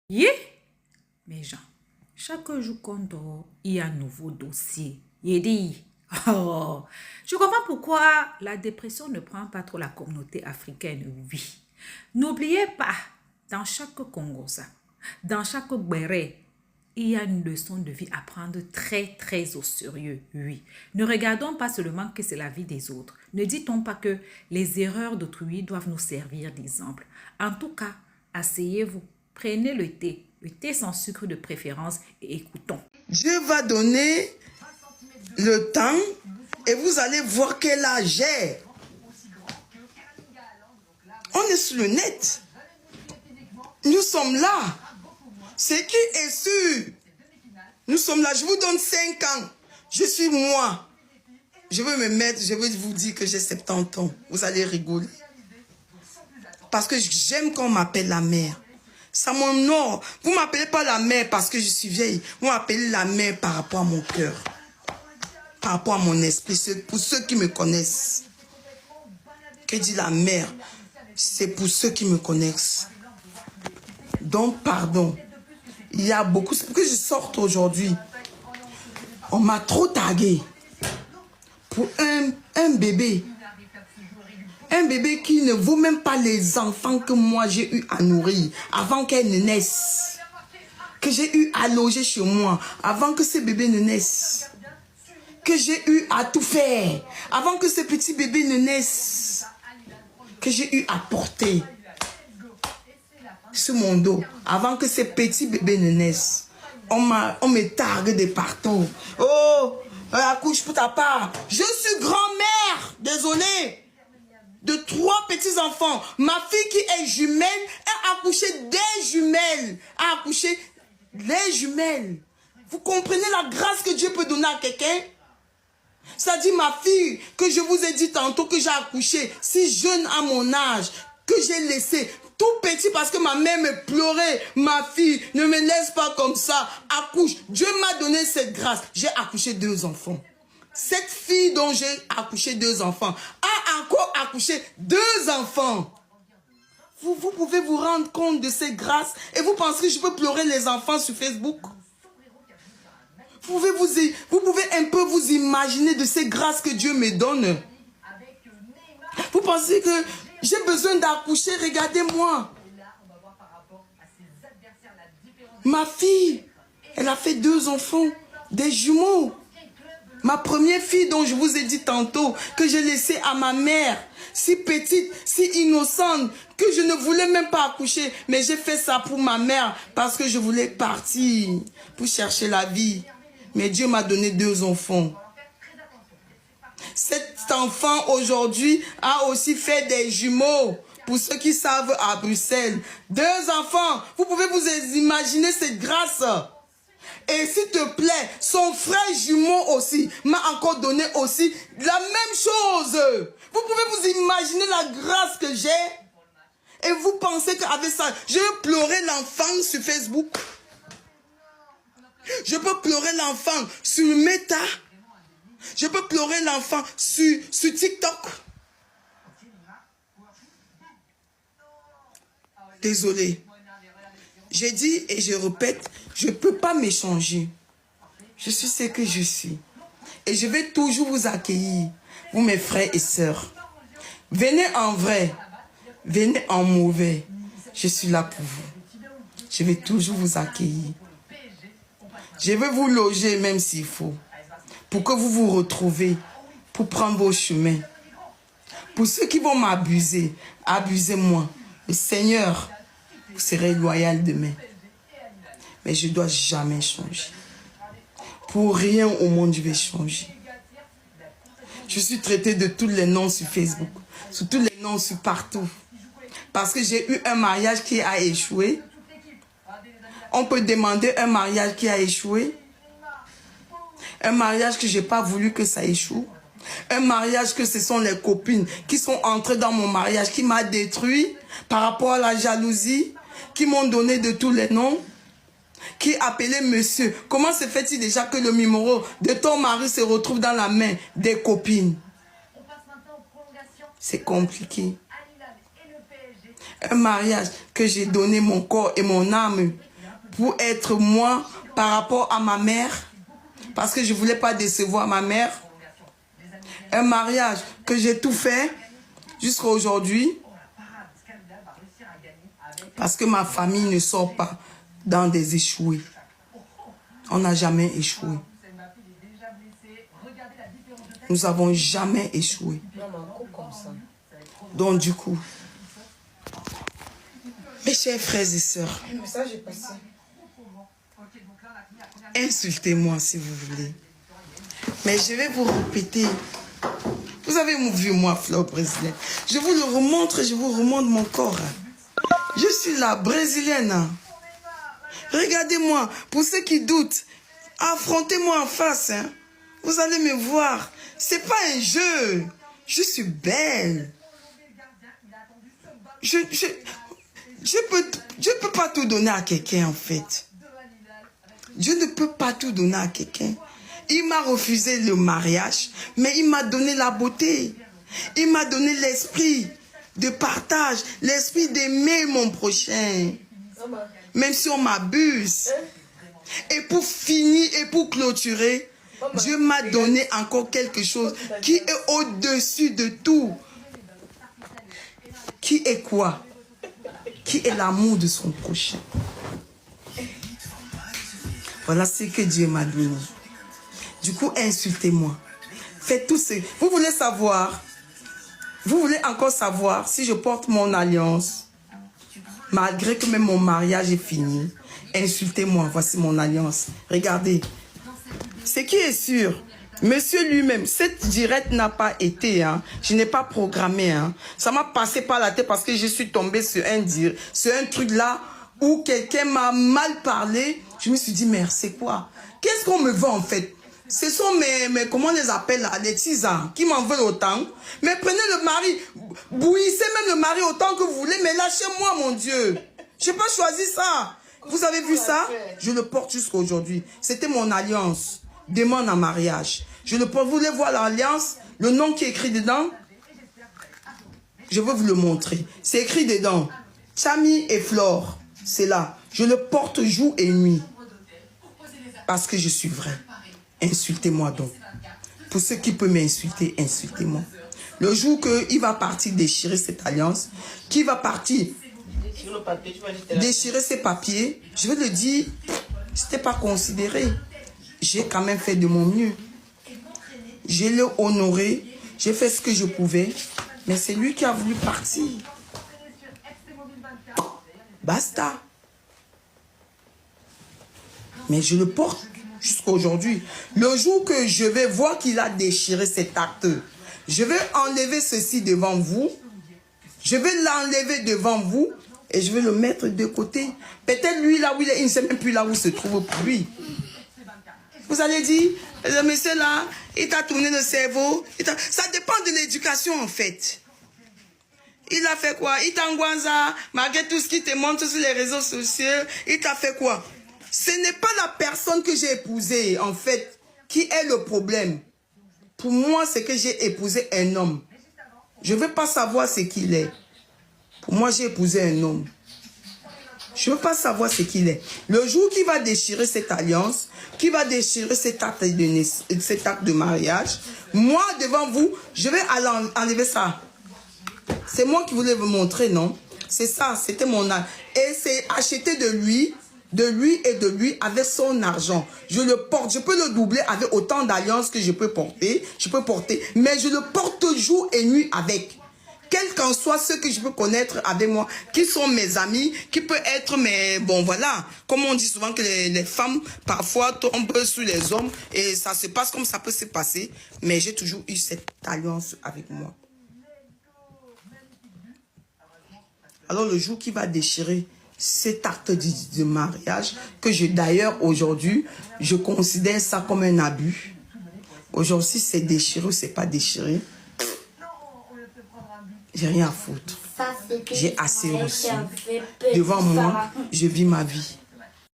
Yeah, mes gens, chaque jour qu'on dort, il y a un nouveau dossier. Il dit, oh, je comprends pourquoi la dépression ne prend pas trop la communauté africaine, oui. N'oubliez pas, dans chaque Congosa, dans chaque Béré, il y a une leçon de vie à prendre très au sérieux, oui. Ne regardons pas seulement que c'est la vie des autres. Ne dit-on pas que les erreurs d'autrui doivent nous servir d'exemple. En tout cas, asseyez-vous, prenez le thé sans sucre de préférence et écoutons. Dieu va donner le temps et vous allez voir quel âge j'ai. On est sur le net. Nous sommes là. C'est qui est sûr. Nous sommes là. Je vous donne 5 ans. Je suis moi. Je veux me mettre, je veux vous dire que j'ai 70 ans. Vous allez rigoler. Parce que j'aime qu'on m'appelle la mère. Ça m'honore. Vous ne m'appelez pas la mère parce que je suis vieille. Vous m'appelez la mère par rapport à mon cœur. Par rapport à mon esprit. Pour ceux qui me connaissent. Que dit la mère? C'est pour ceux qui me connaissent. Donc, pardon. Il y a beaucoup. C'est pour que je sorte aujourd'hui. On m'a trop tagué. Pour un bébé. Un bébé qui ne vaut même pas les enfants que moi j'ai eu à nourrir avant qu'elle ne naisse. Que j'ai eu à loger chez moi avant que ce bébé ne naisse. Que j'ai eu à tout faire avant que ce petit bébé ne naisse. Que j'ai eu à porter sur mon dos avant que ce petit bébé ne naisse. On me targue de partout. Oh, accouche pour ta part. Je suis grand-mère. Désolée. De 3 petits-enfants. Ma fille qui est jumelle a accouché des jumelles. A accouché les jumelles. Vous comprenez la grâce que Dieu peut donner à quelqu'un? Ça dit ma fille que je vous ai dit tantôt que j'ai accouché si jeune à mon âge, que j'ai laissé tout petit parce que ma mère me pleurait. Ma fille, ne me laisse pas comme ça. Accouche. Dieu m'a donné cette grâce. J'ai accouché 2 enfants. Cette fille dont j'ai accouché 2 enfants a encore accouché 2 enfants. Vous pouvez vous rendre compte de ces grâces et vous pensez que je peux pleurer les enfants sur Facebook? Vous pouvez un peu vous imaginer de ces grâces que Dieu me donne. Vous pensez que j'ai besoin d'accoucher? Regardez-moi. Ma fille, elle a fait 2 enfants, des jumeaux. Ma première fille dont je vous ai dit tantôt que j'ai laissée à ma mère, si petite, si innocente, que je ne voulais même pas accoucher. Mais j'ai fait ça pour ma mère parce que je voulais partir pour chercher la vie. Mais Dieu m'a donné 2 enfants. Cet enfant aujourd'hui a aussi fait des jumeaux. Pour ceux qui savent à Bruxelles. 2 enfants. Vous pouvez vous imaginer cette grâce. Et s'il te plaît, son frère jumeau aussi m'a encore donné aussi la même chose. Vous pouvez vous imaginer la grâce que j'ai. Et vous pensez qu'avec ça, je vais pleurer l'enfant sur Facebook. Je peux pleurer l'enfant sur Meta. Je peux pleurer l'enfant sur TikTok. Désolé. J'ai dit et je répète, je ne peux pas m'échanger. Je suis ce que je suis. Et je vais toujours vous accueillir, vous mes frères et sœurs. Venez en vrai, venez en mauvais. Je suis là pour vous. Je vais toujours vous accueillir. Je vais vous loger même s'il faut. Pour que vous vous retrouvez, pour prendre vos chemins. Pour ceux qui vont m'abuser, abusez-moi. Le Seigneur, vous serez loyal demain. Mais je ne dois jamais changer. Pour rien au monde, je vais changer. Je suis traitée de tous les noms sur Facebook. Sur tous les noms sur partout. Parce que j'ai eu un mariage qui a échoué. On peut demander un mariage qui a échoué. Un mariage que je n'ai pas voulu que ça échoue. Un mariage que ce sont les copines qui sont entrées dans mon mariage, qui m'a détruit par rapport à la jalousie, qui m'ont donné de tous les noms, qui appelaient monsieur. Comment se fait-il déjà que le numéro de ton mari se retrouve dans la main des copines? C'est compliqué. Un mariage que j'ai donné mon corps et mon âme pour être moi par rapport à ma mère, parce que je ne voulais pas décevoir ma mère. Un mariage que j'ai tout fait jusqu'à aujourd'hui, parce que ma famille ne sort pas dans des échoués. On n'a jamais échoué. Nous n'avons jamais échoué. Donc du coup, mes chers frères et sœurs, insultez-moi si vous voulez. Mais je vais vous répéter. Vous avez vu moi, Fleur brésilienne. Je vous le remontre, je vous remonte mon corps. Je suis la brésilienne. Regardez-moi, pour ceux qui doutent, affrontez-moi en face. Hein. Vous allez me voir. C'est pas un jeu. Je suis belle. Je peux pas tout donner à quelqu'un en fait. Je ne peux pas tout donner à quelqu'un. Il m'a refusé le mariage, mais il m'a donné la beauté. Il m'a donné l'esprit de partage, l'esprit d'aimer mon prochain. Même si on m'abuse. Et pour finir et pour clôturer, Dieu m'a donné encore quelque chose qui est au-dessus de tout. Qui est quoi? Qui est l'amour de son prochain. Voilà ce que Dieu m'a donné. Du coup, insultez-moi. Faites tout ce... Vous voulez savoir? Vous voulez encore savoir si je porte mon alliance? Malgré que même mon mariage est fini. Insultez-moi, voici mon alliance. Regardez. Ce qui est sûr, monsieur lui-même, cette directe n'a pas été, hein. Je n'ai pas programmé, hein. Ça m'a passé par la tête parce que je suis tombée sur un truc là où quelqu'un m'a mal parlé. Je me suis dit, mais c'est quoi? Qu'est-ce qu'on me vend en fait? Ce sont mes comment on les appelle là, les tisans qui m'en veulent autant. Mais prenez le mari, bouillissez même le mari autant que vous voulez, mais lâchez-moi mon Dieu. Je n'ai pas choisi ça. Vous avez vu ça? Je le porte jusqu'à aujourd'hui. C'était mon alliance. Demande en mariage. Je le porte. Vous voulez voir l'alliance? Le nom qui est écrit dedans? Je vais vous le montrer. C'est écrit dedans. Chami et Flore. C'est là. Je le porte jour et nuit. Parce que je suis vrai. Insultez-moi donc. Pour ceux qui peuvent m'insulter, insultez-moi. Le jour qu'il va partir déchirer cette alliance, qui va partir déchirer ses papiers, je vais le dire, c'était pas considéré. J'ai quand même fait de mon mieux. J'ai le honoré, j'ai fait ce que je pouvais, mais c'est lui qui a voulu partir. Basta. Mais je le porte jusqu'à aujourd'hui. Le jour que je vais voir qu'il a déchiré cet acte, je vais enlever ceci devant vous. Je vais l'enlever devant vous et je vais le mettre de côté. Peut-être lui, là où il est, il ne sait même plus là où il se trouve pour lui. Vous allez dire, le monsieur là, il t'a tourné le cerveau. Ça dépend de l'éducation en fait. Il a fait quoi? Il t'angoisse, malgré tout ce qu'il te montre sur les réseaux sociaux, il t'a fait quoi? Ce n'est pas la personne que j'ai épousée, en fait, qui est le problème. Pour moi, c'est que j'ai épousé un homme. Je ne veux pas savoir ce qu'il est. Pour moi, j'ai épousé un homme. Je ne veux pas savoir ce qu'il est. Le jour qu'il va déchirer cette alliance, qui va déchirer cet acte de mariage, moi, devant vous, je vais enlever ça. C'est moi qui voulais vous montrer, non? C'est ça, c'était mon âge. Et c'est acheté de lui et de lui avec son argent. Je le porte, je peux le doubler avec autant d'alliances que je peux porter, mais je le porte jour et nuit avec. Quel qu'en soit ceux que je peux connaître avec moi, qui sont mes amis, qui peut être mes... Bon, voilà. Comme on dit souvent que les femmes, parfois, tombent sur les hommes et ça se passe comme ça peut se passer. Mais j'ai toujours eu cette alliance avec moi. Alors, le jour qui va déchirer cet acte de mariage, que d'ailleurs, aujourd'hui, je considère ça comme un abus. Aujourd'hui, c'est déchiré ou c'est pas déchiré. J'ai rien à foutre. J'ai assez reçu. Devant moi, je vis ma vie.